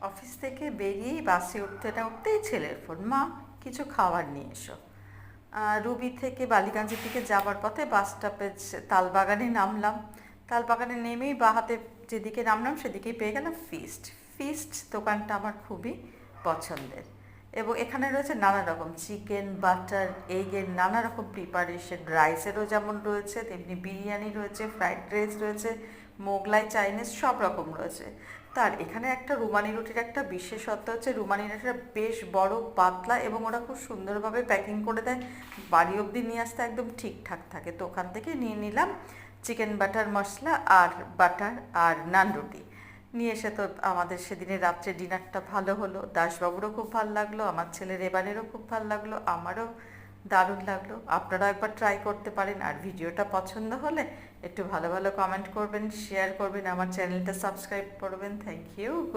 Office থেকে বেরিয়েই বাসে উঠতে না উঠতেই ছেলের ফোন, মা কিছু খাবার নিয়ে এসো। রুবি থেকে বালিগঞ্জের দিকে যাবার পথে বাস স্টপেজ তালবাগানে নামলাম। তালবাগানে নেমেই বাহাতে যেদিকে নামলাম সেদিকেই পেয়ে গেলাম ফিস্ট। ফিস্ট দোকানটা আমার খুবই পছন্দের, এবং এখানে রয়েছে নানা রকম চিকেন, বাটার, এগের নানা রকম প্রিপারেশন। রাইসেরও যেমন রয়েছে তেমনি বিরিয়ানি রয়েছে, ফ্রাইড রাইস রয়েছে, মোগলাই, চাইনিজ সব রকম রয়েছে। তার এখানে একটা রুমালি রুটির একটা বিশেষত্ব হচ্ছে রুমালি রুটিটা বেশ বড়, পাতলা, এবং ওরা খুব সুন্দরভাবে প্যাকিং করে দেয়, বাড়ি অবধি নিয়ে আসতে একদম ঠিকঠাক থাকে। তো ওখান থেকে নিয়ে নিলাম চিকেন বাটার মশলা আর বাটার আর নান রুটি। নিয়ে এসে তো আমাদের সেদিনের রাত্রে ডিনারটা ভালো হলো। দাসবাবুরও খুব ভালো লাগলো, আমার ছেলের এবারেরও খুব ভালো লাগলো, আমারও দারুণ লাগলো। আপনারাও একবার ট্রাই করতে পারেন। আর ভিডিওটা পছন্দ হলে একটু ভালো ভালো কমেন্ট করবেন, শেয়ার করবেন, আমার চ্যানেলটা সাবস্ক্রাইব করবেন। Thank you.